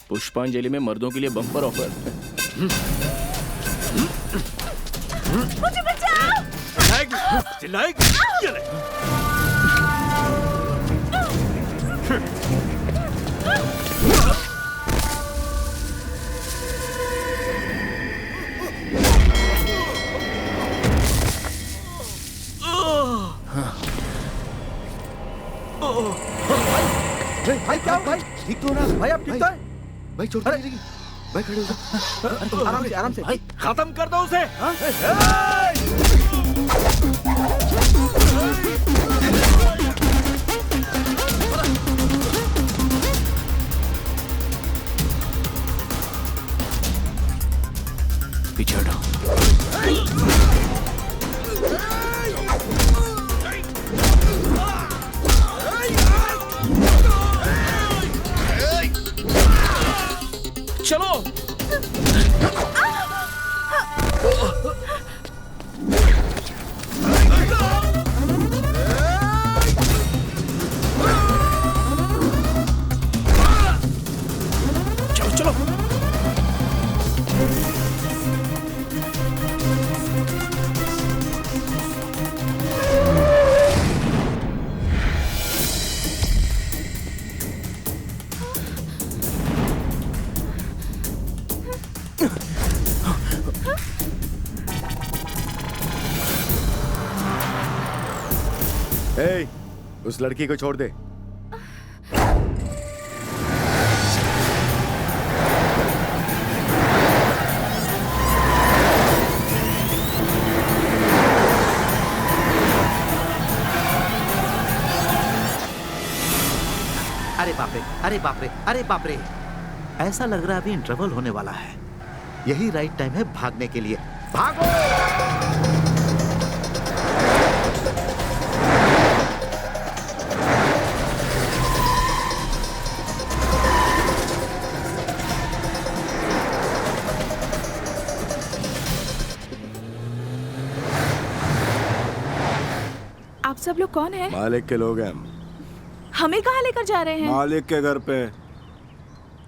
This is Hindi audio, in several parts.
पुष्पांजलि में मर्दों के लिए बम्पर ऑफर। मुझे बचाओ! भाई क्या भाई? ठीक तो ना भाई, आप ठीक तो है? भाई छोड़ दे, भाई खड़े हो जा। आराम से भाई खत्म कर दो उसे। पीछे हटो। चलो। चलो चलो। ए, उस लड़की को छोड़ दे। अरे बाप रे, अरे बाप रे, अरे बाप रे। ऐसा लग रहा है अभी इंटरवल होने वाला है। यही राइट टाइम है भागने के लिए। भागो! आप सब लोग कौन हैं? मालिक के लोग हैं। हमें कहाँ लेकर जा रहे हैं? मालिक के घर पे।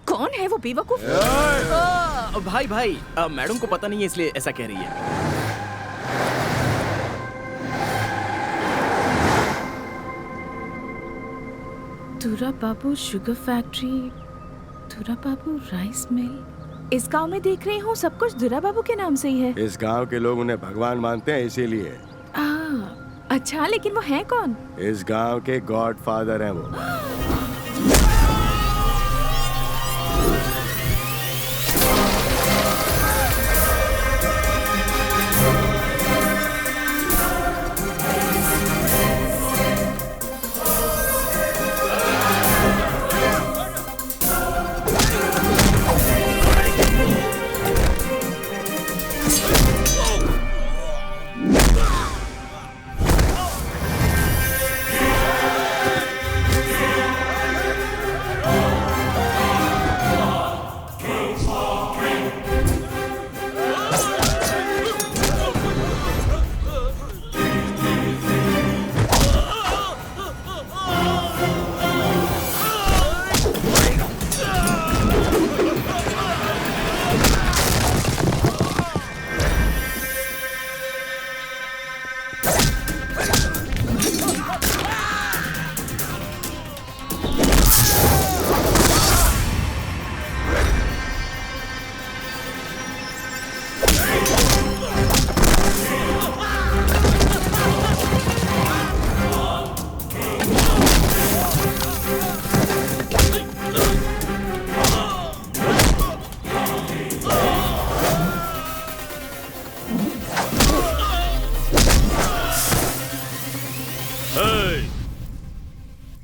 कौन है वो बेवकूफ? भाई भाई, मैडम को पता नहीं है इसलिए ऐसा कह रही है। दूरा बाबू शुगर फैक्ट्री, दूरा बाबू राइस मिल। इस गांव में देख रही हूँ सब कुछ दूरा बाबू के नाम से ही है। इस गांव के लोग उन्हें भगवान मानते हैं, इसीलिए। अच्छा, लेकिन वो है कौन? इस गांव के गॉड फादर हैं वो।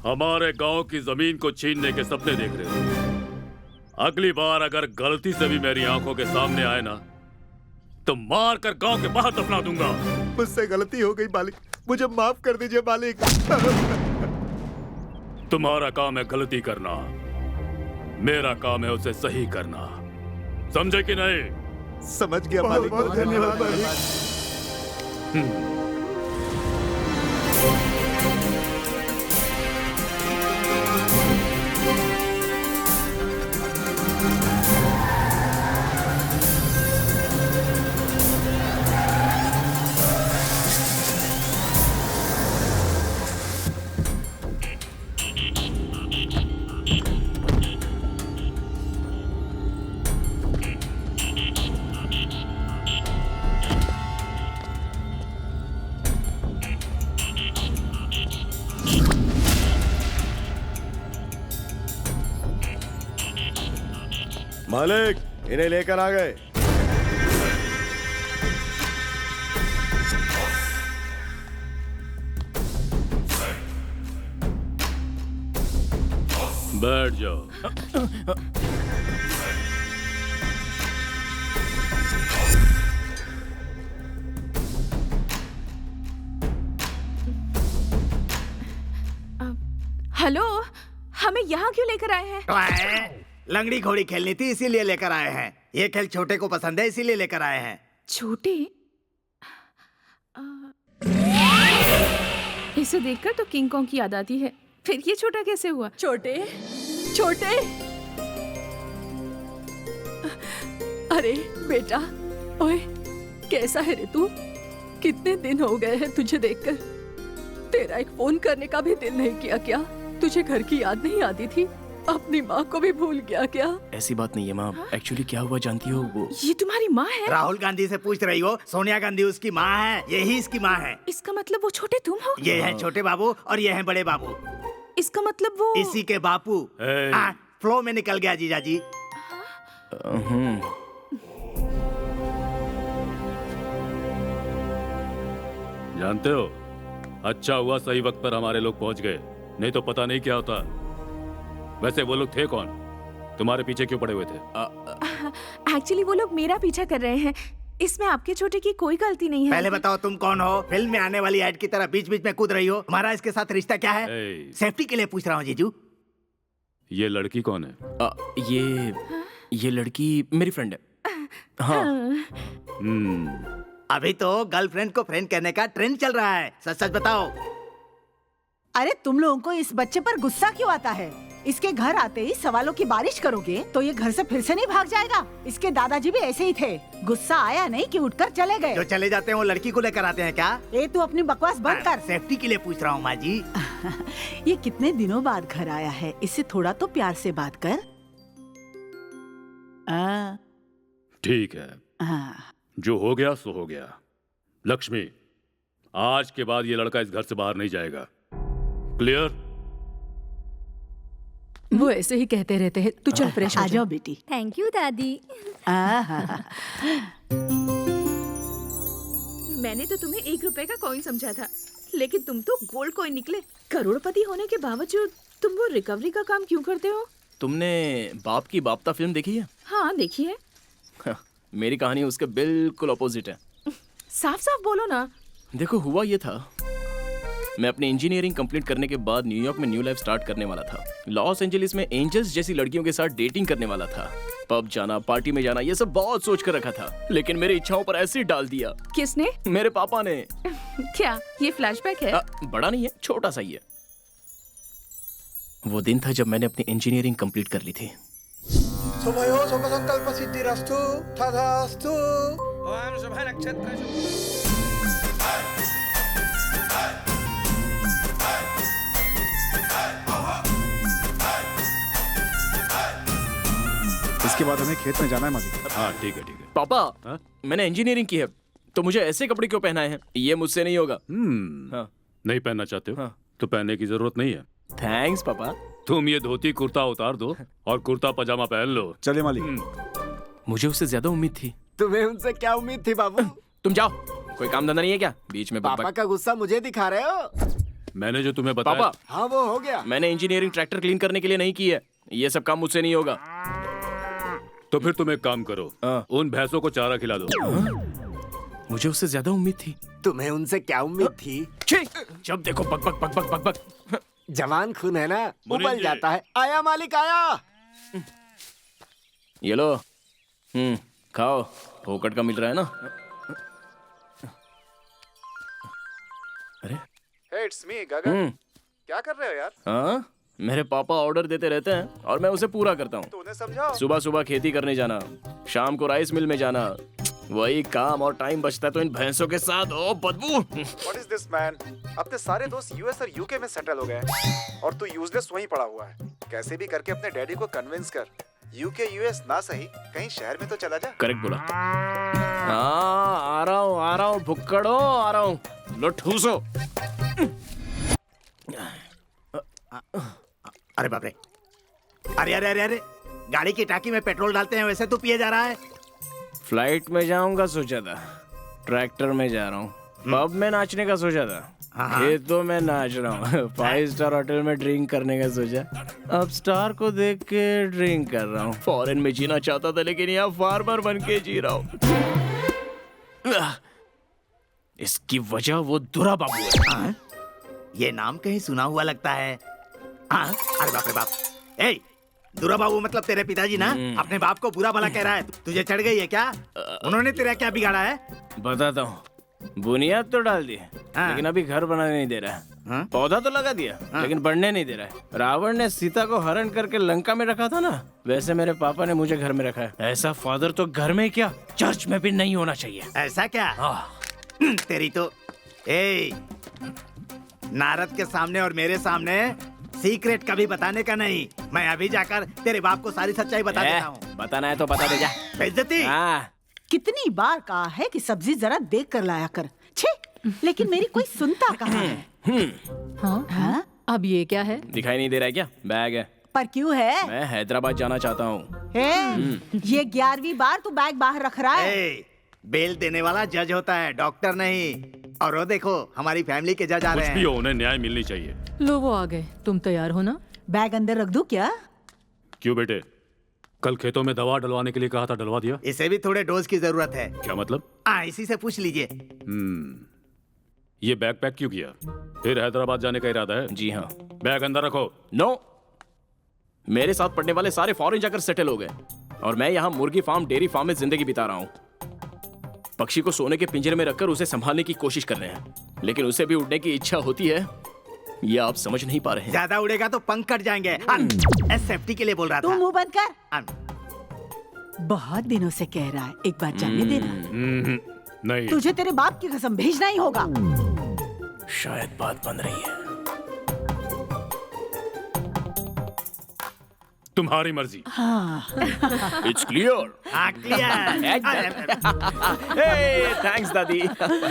हमारे गांव की जमीन को छीनने के सपने देख रहे हो। अगली बार अगर गलती से भी मेरी आंखों के सामने आए ना, तो मार कर गांव के बाहर दफना दूंगा। मुझसे गलती हो गई मालिक, मुझे माफ कर दीजिए मालिक। तुम्हारा काम है गलती करना, मेरा काम है उसे सही करना। समझे कि नहीं? समझ गया मालिक, बहुत धन्यवाद मालिक। मालिक इन्हें लेकर आ गए। बैठ जाओ। हेलो, हमें यहाँ क्यों लेकर आए हैं? लंगड़ी घोड़ी खेलनी थी इसीलिए लेकर आए हैं। ये खेल छोटे को पसंद है इसीलिए लेकर आए हैं। छोटे? इसे देखकर तो किंग कॉन्ग की याद आती है। फिर ये छोटा कैसे हुआ? छोटे छोटे, अरे बेटा, ओए कैसा है रे तू? कितने दिन हो गए हैं तुझे देखकर। तेरा एक फोन करने का भी दिल नहीं किया क्या? तुझे घर की याद नहीं आती थी? अपनी माँ को भी भूल गया क्या? ऐसी बात नहीं है माँ। एक्चुअली क्या हुआ जानती हो? वो ये तुम्हारी माँ है? राहुल गांधी से पूछ रही हो? सोनिया गांधी उसकी माँ है, यही इसकी माँ है। इसका मतलब वो छोटे तुम हो? ये हैं छोटे बाबू और ये हैं बड़े बाबू। इसका मतलब वो इसी के बापू। फ्लो में निकल गया जीजा जी। जानते हो, अच्छा हुआ सही वक्त पर हमारे लोग पहुंच गए, नहीं तो पता नहीं क्या होता। वैसे वो लोग थे कौन? तुम्हारे पीछे क्यों पड़े हुए थे? एक्चुअली वो लोग मेरा पीछा कर रहे हैं। इसमें आपके छोटे की कोई गलती नहीं है। पहले बताओ तुम कौन हो? फिल्म में आने वाली ऐड की तरह बीच बीच में कूद रही हो। तुम्हारा इसके साथ रिश्ता क्या है? सेफ्टी के लिए पूछ रहा हूँ जीजू। ये लड़की कौन है? ये लड़की मेरी फ्रेंड है। हाँ। अभी तो गर्लफ्रेंड को फ्रेंड कहने का ट्रेंड चल रहा है। सच सच बताओ। अरे तुम लोगों को इस बच्चे पर गुस्सा क्यों आता है? इसके घर आते ही सवालों की बारिश करोगे तो ये घर से फिर से नहीं भाग जाएगा। इसके दादाजी भी ऐसे ही थे, गुस्सा आया नहीं कि उठकर चले गए। जो चले जाते हैं वो लड़की को लेकर आते हैं क्या? ए तू अपनी बकवास बंद कर। सेफ्टी के लिए पूछ रहा हूँ माँ जी। ये कितने दिनों बाद घर आया है, इससे थोड़ा तो प्यार से बात कर। ठीक है, जो हो गया सो हो गया। लक्ष्मी, आज के बाद ये लड़का इस घर से बाहर नहीं जाएगा। क्लियर? वो ऐसे ही कहते रहते हैं। तू चल फ्रेश हो जाओ बेटी। थैंक यू दादी। मैंने तो तुम्हें 1 रुपए का कॉइन समझा था, लेकिन तुम तो गोल्ड कॉइन निकले। करोड़पति होने के बावजूद तुम वो रिकवरी का काम क्यों करते हो? तुमने बाप की बापता फिल्म देखी है? हाँ देखी है। मेरी कहानी उसके बिल्कुल अपोजिट है। साफ साफ बोलो ना। देखो हुआ ये था, मैं अपनी इंजीनियरिंग कंप्लीट करने के बाद न्यूयॉर्क में न्यू लाइफ स्टार्ट करने वाला था। लॉस एंजलिस में एंजल्स जैसी लड़कियों के साथ डेटिंग करने वाला था। पब जाना, पार्टी में जाना, ये सब बहुत सोच कर रखा था, लेकिन मेरी इच्छाओं पर एसिड डाल दिया। किसने? मेरे पापा ने। क्या ये फ्लैशबैक है? बड़ा नहीं है, छोटा सा ही है। वो दिन था जब मैंने अपनी इंजीनियरिंग कंप्लीट कर ली थी। शुभयो शुभ संकल्प सिद्धिरस्तु तथास्तु। ओम शुभ नक्षत्र इसके बाद हमें खेत में जाना है मालिक। हाँ ठीक है ठीक है। पापा, हाँ? मैंने इंजीनियरिंग की है, तो मुझे ऐसे कपड़े क्यों पहनाए हैं? ये मुझसे नहीं होगा। हाँ। नहीं पहनना चाहते हो? हाँ। तो पहनने की जरूरत नहीं है। थैंक्स पापा। तुम ये धोती कुर्ता उतार दो और कुर्ता पजामा पहन लो। चलिए मालिक। मुझे उससे ज्यादा उम्मीद थी। तुम्हें उनसे क्या उम्मीद थी बाबू? तुम जाओ, कोई काम धंधा नहीं है क्या? बीच में पापा का गुस्सा मुझे दिखा रहे हो? मैंने जो तुम्हें बताया। पापा, हाँ वो हो गया। मैंने इंजीनियरिंग ट्रैक्टर क्लीन करने के लिए नहीं की है। ये सब काम मुझसे नहीं होगा। तो फिर तुम एक काम करो, उन भैंसों को चारा खिला दो। मुझे उससे ज्यादा उम्मीद थी। तुम्हें उनसे क्या उम्मीद थी? जब देखो बक बक बक बक बक बक। जवान खून है ना, मुनीम उबल जी। जाता है। आया मालिक आया। ये लो, खाओ, फोकट का मिल रहा है ना। अरे इट्स मी गगन। क्या कर रहे हो यार? हाँ, मेरे पापा ऑर्डर देते रहते हैं और मैं उसे पूरा करता हूँ। तो उन्हें समझाओ। सुबह सुबह खेती करने जाना, शाम को राइस मिल में जाना, वही काम और टाइम बचता है तो इन भैंसों के साथ। ओ बदबू। What is this man? अपने सारे दोस्त यूएस और यूके में सेटल हो गए हैं और तू यूजलेस वहीं पड़ा हुआ है। कैसे भी करके अपने डैडी को कन्विंस कर, यूके यूएस ना सही कहीं शहर में तो चला जा। करेक्ट बोला। हाँ, आ रहा हूँ भुक्कड़ो, आ रहा हूँ। लो ठूसो। अरे बाप रे, अरे अरे अरे अरे, गाड़ी की टाकी में पेट्रोल डालते हैं वैसे तू पिए जा रहा है। फ्लाइट में जाऊंगा सोचा था, ट्रैक्टर में जा रहा हूँ। पब में नाचने का सोचा था, खेतों में नाच रहा हूँ। 5 स्टार होटल में ड्रिंक करने का सोचा, अब स्टार को देख के ड्रिंक कर रहा हूँ। फॉरेन में जीना चाहता था लेकिन यहाँ फार्मर बन के जी रहा हूँ। इसकी वजह वो दुरा बाबू है। ये नाम कहीं सुना हुआ लगता है। अरे बाप रे बाप। ए, दुरा बाबू मतलब तेरे पिताजी ना? अपने बाप को बुरा भला कह रहा है। तुझे चढ़ गई है क्या? उन्होंने तेरा क्या बिगाड़ा है? बताता हूँ। बुनियाद तो डाल दी लेकिन अभी घर बनाने नहीं दे रहा है। पौधा तो लगा दिया लेकिन बढ़ने नहीं दे रहा है। रावण ने सीता को हरण करके लंका में रखा था ना, वैसे मेरे पापा ने मुझे घर में रखा है। ऐसा फादर तो घर में क्या चर्च में भी नहीं होना चाहिए। ऐसा क्या? तेरी तो नारद के सामने और मेरे सामने सीक्रेट कभी बताने का नहीं। मैं अभी जाकर तेरे बाप को सारी सच्चाई बता देता हूँ। बताना है तो बता दे जा। बेइज्जती। कितनी बार कहा है कि सब्जी जरा देख कर लाया कर। छे, लेकिन मेरी कोई सुनता कहाँ है? हाँ? अब ये क्या है? दिखाई नहीं दे रहा है क्या? बैग है। पर क्यों है? मैं हैदराबाद जाना चाहता हूँ। ये 11वीं बार तू बैग बाहर रख रहा है। बेल देने वाला जज होता है, डॉक्टर नहीं। और वो देखो हमारी फैमिली के जज आ रहे हैं। कुछ भी हो, उन्हें न्याय मिलनी चाहिए। लो वो आ गए। तुम तैयार हो ना? बैग अंदर रख दूं क्या? क्यों बेटे, कल खेतों में दवा डलवाने के लिए कहा था, डलवा दिया? इसे भी थोड़े डोज की जरूरत है। क्या मतलब? इसी से पूछ लीजिए। ये बैग पैक क्यों किया? फिर हैदराबाद जाने का इरादा है? जी हाँ। बैग अंदर रखो। नो, मेरे साथ पढ़ने वाले सारे फॉरेन जाकर सेटल हो गए और मैं यहाँ मुर्गी फार्म, डेयरी फार्म में जिंदगी बिता रहा हूँ। पक्षी को सोने के पिंजरे में रखकर उसे संभालने की कोशिश कर रहे हैं, लेकिन उसे भी उड़ने की इच्छा होती है। ये आप समझ नहीं पा रहे हैं। ज्यादा उड़ेगा तो पंख कट जाएंगे। सेफ्टी के लिए बोल रहा था। तू मुंह बंद कर। बहुत दिनों से कह रहा है, एक बार जाने देना। नहीं, तुझे तेरे बाप की कसम भेजना ही होगा। शायद बात बन रही है। तुम्हारी मर्जी। It's clear. क्लियर। थैंक्स दादी।